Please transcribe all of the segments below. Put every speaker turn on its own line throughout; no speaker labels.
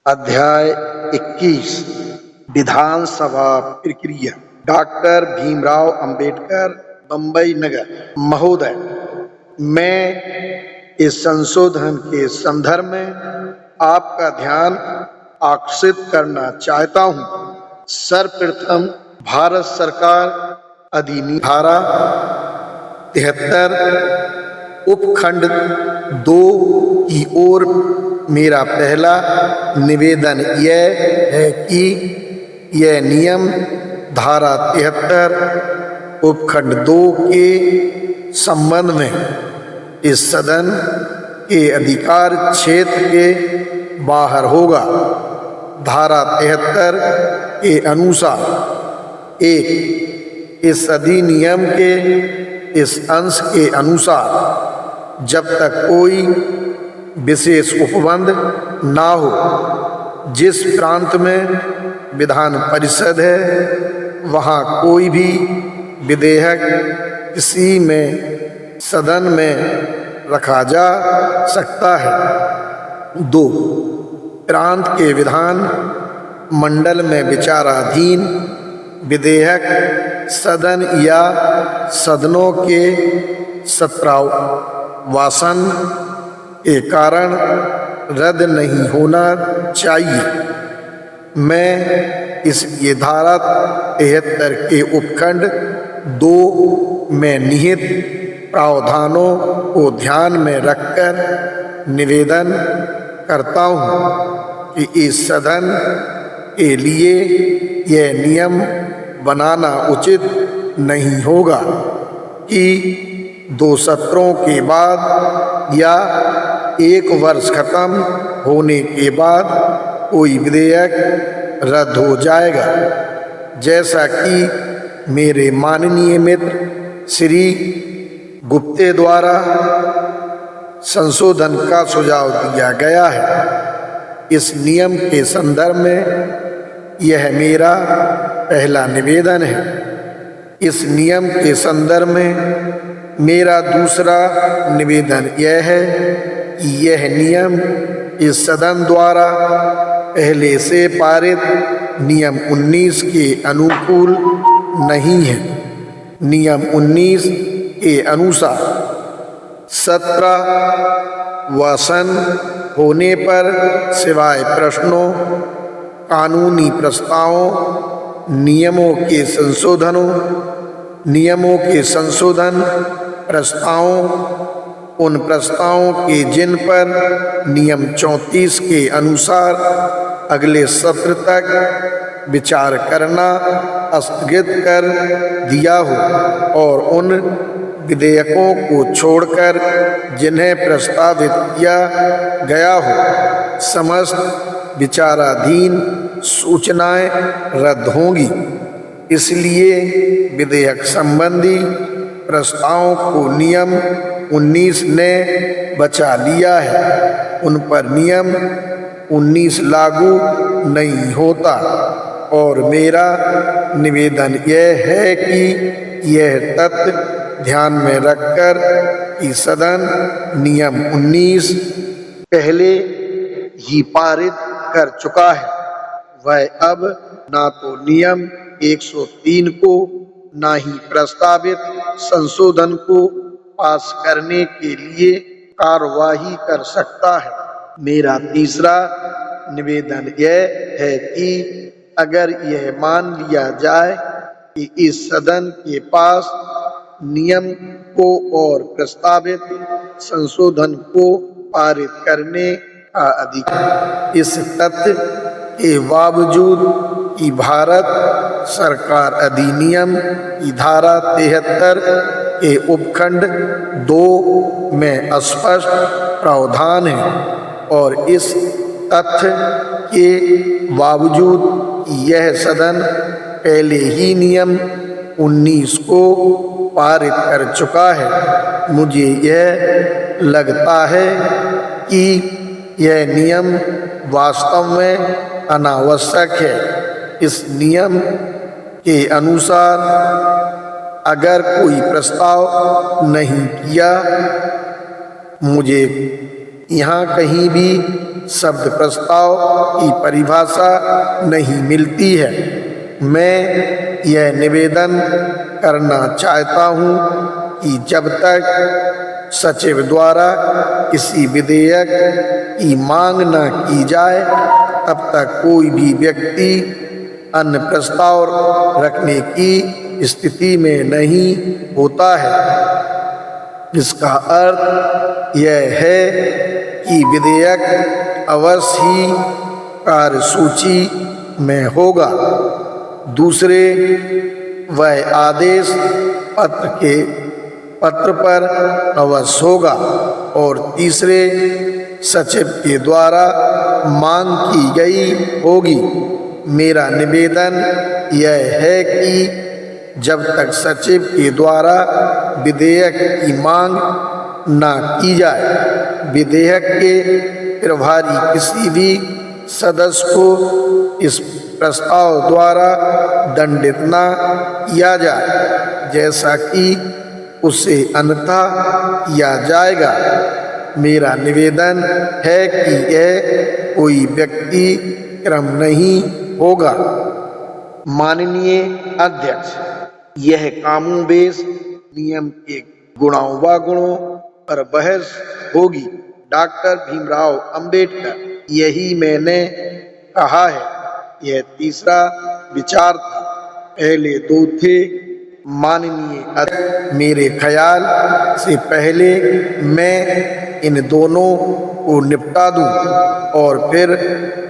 अध्याय 21 विधानसभा प्रक्रिया। डॉक्टर भीमराव अंबेडकर, बंबई नगर। महोदय, मैं इस संशोधन के संदर्भ में आपका ध्यान आकर्षित करना चाहता हूं। सर्वप्रथम भारत सरकार अधिनियम धारा 73 उपखंड 2 की ओर मेरा पहला निवेदन यह है कि यह नियम धारा 73 उपखंड 2 के संबंध में इस सदन के अधिकार क्षेत्र के बाहर होगा। धारा 73 के अनुसार इस अधिनियम के इस अंश के अनुसार जब तक कोई विशेष उपबंध ना हो, जिस प्रांत में विधान परिषद है वहाँ कोई भी विधेयक किसी में सदन में रखा जा सकता है। 2, प्रांत के विधान मंडल में विचाराधीन विधेयक सदन या सदनों के सत्रावसान के कारण रद्द नहीं होना चाहिए। मैं इसलिए धारा 73 के उपखंड 2 में निहित प्रावधानों को ध्यान में रखकर निवेदन करता हूँ कि इस सदन के लिए यह नियम बनाना उचित नहीं होगा कि 2 सत्रों के बाद या 1 वर्ष खत्म होने के बाद कोई विधेयक रद्द हो जाएगा, जैसा कि मेरे माननीय मित्र श्री गुप्ते द्वारा संशोधन का सुझाव दिया गया है। इस नियम के संदर्भ में यह मेरा पहला निवेदन है। इस नियम के संदर्भ में मेरा दूसरा निवेदन यह है कि यह नियम इस सदन द्वारा पहले से पारित नियम 19 के अनुकूल नहीं है। नियम 19 के अनुसार सत्रावसान होने पर सिवाय प्रश्नों, कानूनी प्रस्तावों, नियमों के संशोधन प्रस्तावों, उन प्रस्तावों के जिन पर नियम 34 के अनुसार अगले सत्र तक विचार करना स्थगित कर दिया हो, और उन विधेयकों को छोड़कर जिन्हें प्रस्तावित किया गया हो, समस्त विचाराधीन सूचनाएं रद्द होंगी। इसलिए विधेयक संबंधी प्रस्तावों को नियम 19 ने बचा लिया है। उन पर नियम 19 लागू नहीं होता, और मेरा निवेदन यह है कि यह तथ्य ध्यान में रखकर कि सदन नियम 19 पहले ही पारित कर चुका है, वह अब ना तो नियम 103 को ना ही प्रस्तावित संशोधन को पास करने के लिए कार्यवाही कर सकता है। मेरा तीसरा निवेदन यह है कि अगर यह मान लिया जाए कि इस सदन के पास नियम को और प्रस्तावित संशोधन को पारित करने का अधिकार, इस तथ्य के बावजूद कि भारत सरकार अधिनियम की धारा 73 के उपखंड 2 में स्पष्ट प्रावधान है, और इस तथ्य के बावजूद कि यह सदन पहले ही नियम 19 को पारित कर चुका है, मुझे यह लगता है कि यह नियम वास्तव में अनावश्यक है। इस नियम के अनुसार अगर कोई प्रस्ताव नहीं किया, मुझे यहाँ कहीं भी शब्द प्रस्ताव की परिभाषा नहीं मिलती है। मैं यह निवेदन करना चाहता हूँ कि जब तक सचिव द्वारा किसी विधेयक की मांग न की जाए तब तक कोई भी व्यक्ति अन्य प्रस्ताव रखने की स्थिति में नहीं होता है। इसका अर्थ यह है कि विधेयक अवश्य ही कार्यसूची में होगा। दूसरे, वह आदेश पत्र पर अवश्य होगा। और तीसरे, सचिव के द्वारा मांग की गई होगी। मेरा निवेदन यह है कि जब तक सचिव के द्वारा विधेयक की मांग न की जाए, विधेयक के प्रभारी किसी भी सदस्य को इस प्रस्ताव द्वारा दंडित न किया जाए जैसा कि उसे अन्यथा किया जाएगा। मेरा निवेदन है कि यह कोई व्यक्ति क्रम नहीं होगा। माननीय अध्यक्ष, यह कामोबेश नियम के गुणावगुणों पर बहस होगी। डॉक्टर भीमराव अंबेडकर, यही मैंने कहा है। यह तीसरा विचार था, पहले दो थे। माननीय अध्यक्ष, मेरे ख्याल से पहले मैं इन दोनों को निपटा दूं और फिर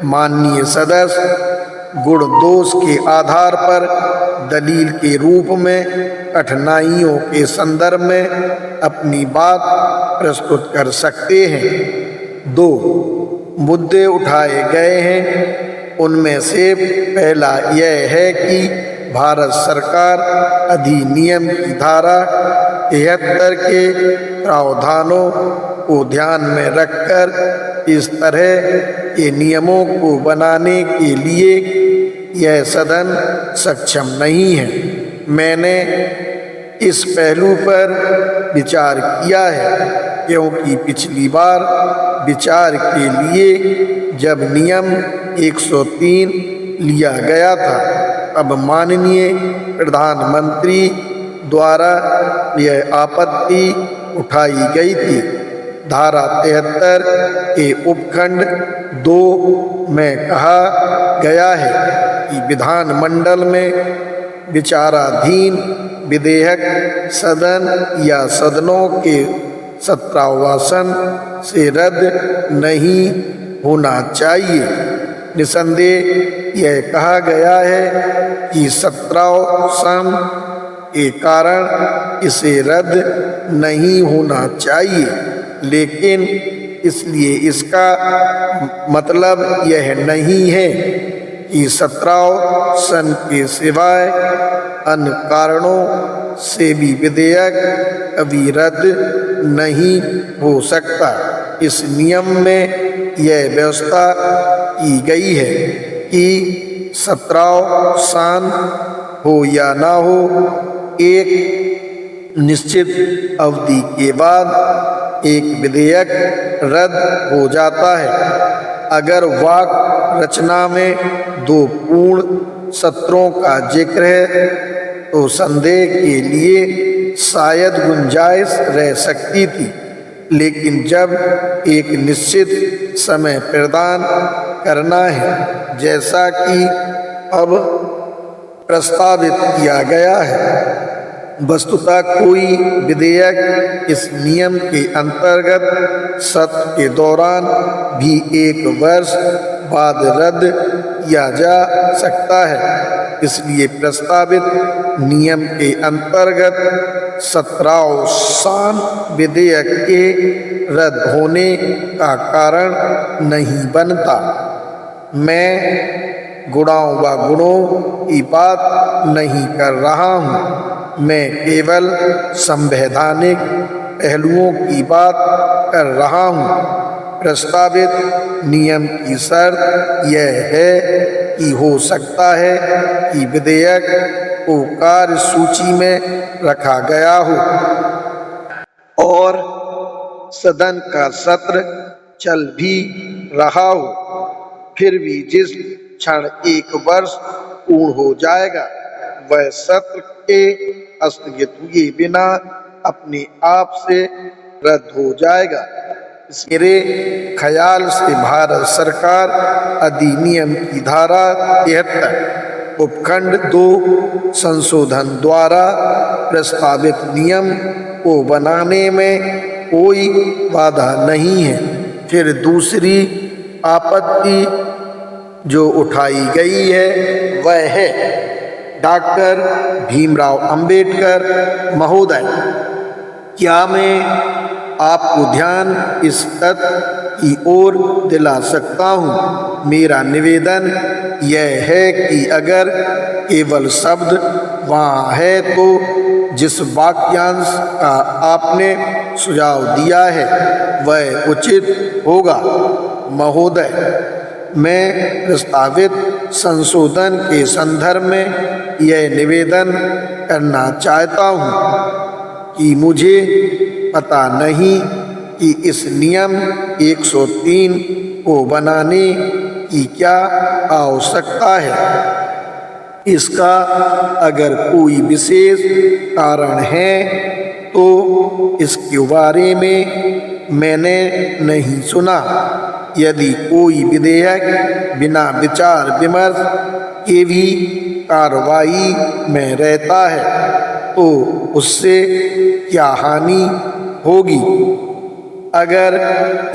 माननीय सदस्य गुण दोष के आधार पर दलील के रूप में कठिनाइयों के संदर्भ में अपनी बात प्रस्तुत कर सकते हैं। 2 मुद्दे उठाए गए हैं। उनमें से पहला यह है कि भारत सरकार अधिनियम की धारा 73 के प्रावधानों को ध्यान में रखकर इस तरह के नियमों को बनाने के लिए यह सदन सक्षम नहीं है। मैंने इस पहलू पर विचार किया है क्योंकि पिछली बार विचार के लिए जब नियम 103 लिया गया था तब माननीय प्रधानमंत्री द्वारा यह आपत्ति उठाई गई थी। धारा 73 के उपखंड 2 में कहा गया है कि विधानमंडल में विचाराधीन विधेयक सदन या सदनों के सत्रावसान से रद्द नहीं होना चाहिए। निसंदेह यह कहा गया है कि सत्रावसान के कारण इसे रद्द नहीं होना चाहिए, लेकिन इसलिए इसका मतलब यह नहीं है कि सत्रावसान के सिवाय अन्य कारणों से भी विधेयक कभी रद्द नहीं हो सकता। इस नियम में यह व्यवस्था की गई है कि सत्रावसान हो या ना हो, एक निश्चित अवधि के बाद एक विधेयक रद्द हो जाता है। अगर वाक् रचना में 2 पूर्ण सत्रों का जिक्र है तो संदेह के लिए शायद गुंजाइश रह सकती थी, लेकिन जब एक निश्चित समय प्रदान करना है जैसा कि अब प्रस्तावित किया गया है, वस्तुतः कोई विधेयक इस नियम के अंतर्गत सत्र के दौरान भी 1 वर्ष बाद रद्द किया जा सकता है। इसलिए प्रस्तावित नियम के अंतर्गत सत्रावसान विधेयक के रद्द होने का कारण नहीं बनता। मैं गुणों की बात नहीं कर रहा हूँ, मैं केवल संवैधानिक पहलुओं की बात कर रहा हूँ। प्रस्तावित नियम की शर्त यह है कि हो सकता है कि विधेयक को कार्यसूची में रखा गया हो और सदन का सत्र चल भी रहा हो, फिर भी जिस क्षण 1 वर्ष पूर्ण हो जाएगा वह सत्र के स्थगित हुए बिना अपने आप से रद्द हो जाएगा। मेरे ख्याल से भारत सरकार अधिनियम की धारा 73 उपखंड 2 संशोधन द्वारा प्रस्तावित नियम को बनाने में कोई बाधा नहीं है। फिर दूसरी आपत्ति जो उठाई गई है वह है डॉक्टर भीमराव अंबेडकर महोदय, क्या मैं आपको ध्यान इस तथ्य की ओर दिला सकता हूँ। मेरा निवेदन यह है कि अगर केवल शब्द वहाँ है तो जिस वाक्यांश का आपने सुझाव दिया है वह उचित होगा। महोदय, मैं प्रस्तावित संशोधन के संदर्भ में यह निवेदन करना चाहता हूँ कि मुझे पता नहीं कि इस नियम 103 को बनाने की क्या आवश्यकता है। इसका अगर कोई विशेष कारण है तो इसके बारे में मैंने नहीं सुना। यदि कोई विधेयक बिना विचार विमर्श के भी कार्रवाई में रहता है तो उससे क्या हानि होगी। अगर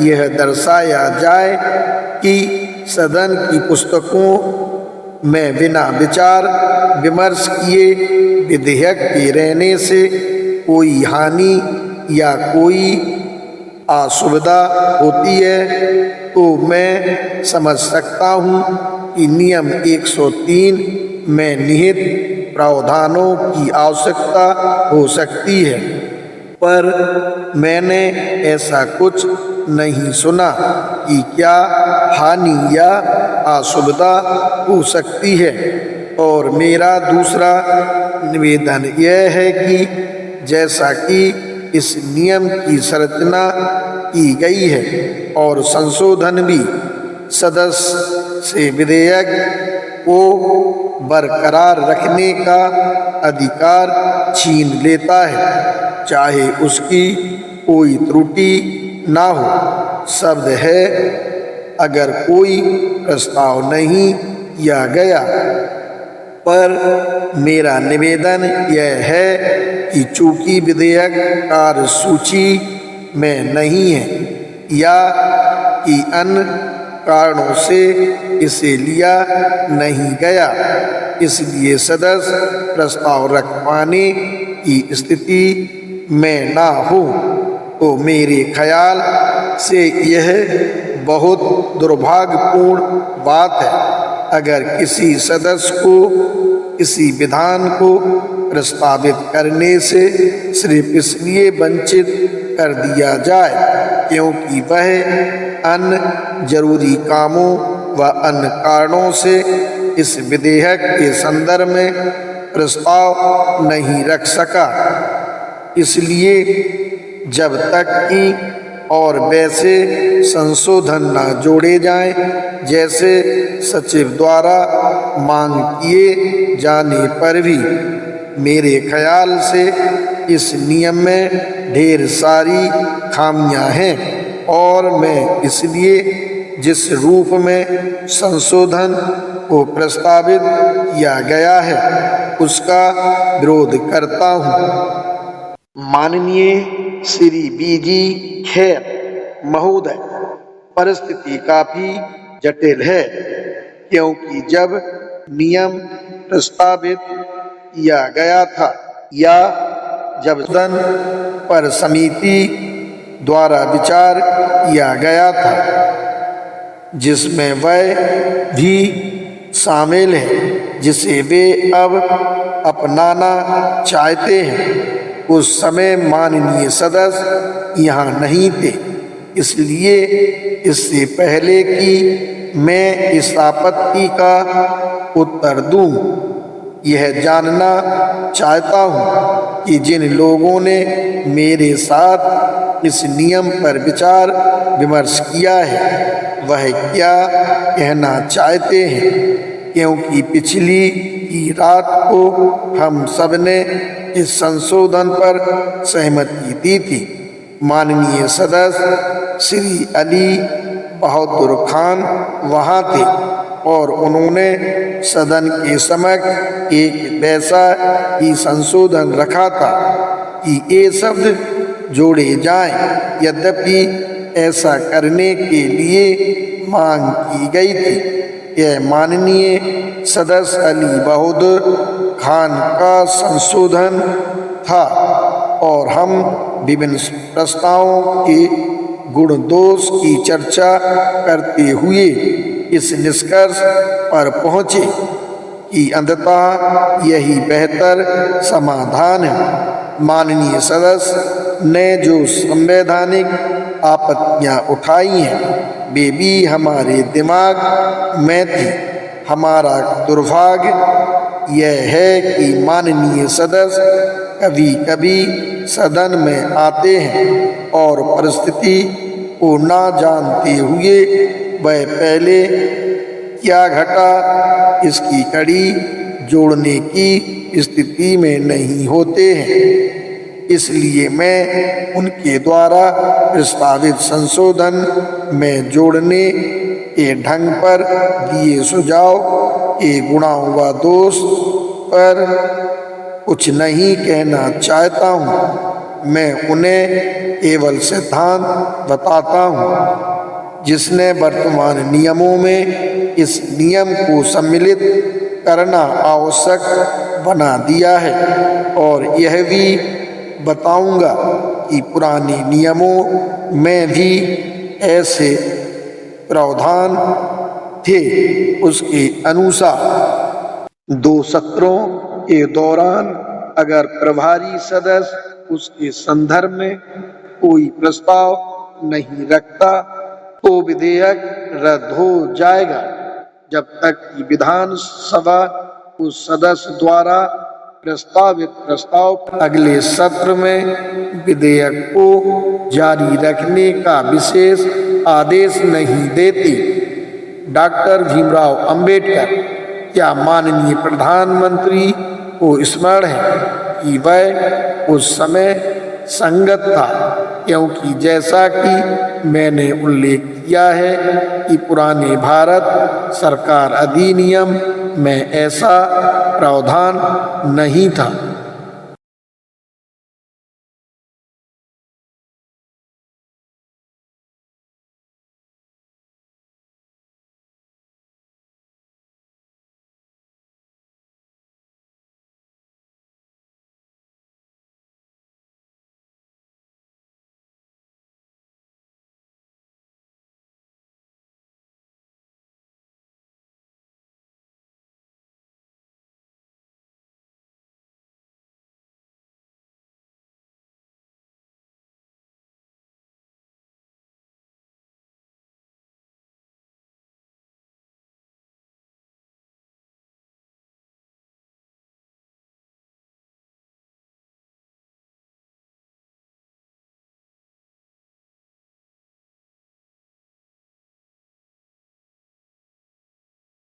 यह दर्शाया जाए कि सदन की पुस्तकों में बिना विचार विमर्श किए विधेयक के रहने से कोई हानि या कोई असुविधा होती है तो मैं समझ सकता हूँ कि नियम 103 में निहित प्रावधानों की आवश्यकता हो सकती है, पर मैंने ऐसा कुछ नहीं सुना कि क्या हानि या असुविधा हो सकती है। और मेरा दूसरा निवेदन यह है कि जैसा कि इस नियम की संरचना की गई है और संशोधन भी सदस्य से विधेयक को बरकरार रखने का अधिकार छीन लेता है, चाहे उसकी कोई त्रुटि ना हो। शब्द है अगर कोई प्रस्ताव नहीं किया गया, पर मेरा निवेदन यह है कि चूंकि विधेयक कार्यसूची में नहीं है या कि अन्य कारणों से इसे लिया नहीं गया, इसलिए सदस्य प्रस्ताव रख पाने की स्थिति में ना हो, तो मेरे ख्याल से यह बहुत दुर्भाग्यपूर्ण बात है। अगर किसी सदस्य को किसी विधान को प्रस्तावित करने से सिर्फ इसलिए वंचित कर दिया जाए क्योंकि वह अन्य जरूरी कामों व अन्य कारणों से इस विधेयक के संदर्भ में प्रस्ताव नहीं रख सका, इसलिए जब तक कि और वैसे संशोधन न जोड़े जाएं जैसे सचिव द्वारा मांग किए जाने पर भी, मेरे ख्याल से इस नियम में ढेर सारी खामियां हैं और मैं इसलिए जिस रूप में संशोधन को प्रस्तावित किया गया है उसका विरोध करता हूँ। माननीय श्री बीजी खैर महोदय, परिस्थिति काफी जटिल है क्योंकि जब नियम प्रस्तावित किया गया था या जब सदन पर समिति द्वारा विचार किया गया था जिसमें वह भी शामिल है जिसे वे अब अपनाना चाहते हैं, उस समय माननीय सदस्य यहाँ नहीं थे। इसलिए इससे पहले कि मैं इस आपत्ति का उत्तर दूं, यह जानना चाहता हूँ कि जिन लोगों ने मेरे साथ इस नियम पर विचार विमर्श किया है वह क्या कहना चाहते हैं, क्योंकि पिछली की रात को हम सब ने इस संशोधन पर सहमति दी थी। माननीय सदस्य श्री अली बहादुर खान वहाँ थे और उन्होंने सदन के समक्ष एक वैसा ही संशोधन रखा था कि ये शब्द जोड़े जाएं। यद्यपि ऐसा करने के लिए मांग की गई थी। यह माननीय सदस्य अली बहादुर खान का संशोधन था और हम विभिन्न प्रस्तावों के गुण दोष की चर्चा करते हुए इस निष्कर्ष पर पहुँचे कि अंततः यही बेहतर समाधान है। माननीय सदस्य ने जो संवैधानिक आपत्तियां उठाई हैं वे भी हमारे दिमाग में थी। हमारा दुर्भाग्य यह है कि माननीय सदस्य कभी कभी सदन में आते हैं और परिस्थिति को ना जानते हुए वह पहले क्या घटा इसकी कड़ी जोड़ने की स्थिति में नहीं होते हैं। इसलिए मैं उनके द्वारा प्रस्तावित संशोधन में जोड़ने के ढंग पर दिए सुझाव के गुणाओं व दोष पर कुछ नहीं कहना चाहता हूँ। मैं उन्हें केवल सिद्धांत बताता हूँ जिसने वर्तमान नियमों में इस नियम को सम्मिलित करना आवश्यक बना दिया है और यह भी बताऊंगा कि पुराने नियमों में भी ऐसे प्रावधान थे। उसके अनुसार 2 सत्रों के दौरान अगर प्रभारी सदस्य उसके संदर्भ में कोई प्रस्ताव नहीं रखता तो विधेयक रद्द हो जाएगा जब तक कि विधानसभा उस सदस्य द्वारा प्रस्तावित प्रस्ताव अगले सत्र में विधेयक को जारी रखने का विशेष आदेश नहीं देती। डॉक्टर भीमराव अंबेडकर। क्या माननीय प्रधानमंत्री को स्मरण है कि वह उस समय संगत था, क्योंकि जैसा कि मैंने उल्लेख किया है कि पुराने भारत सरकार अधिनियम में ऐसा प्रावधान नहीं था।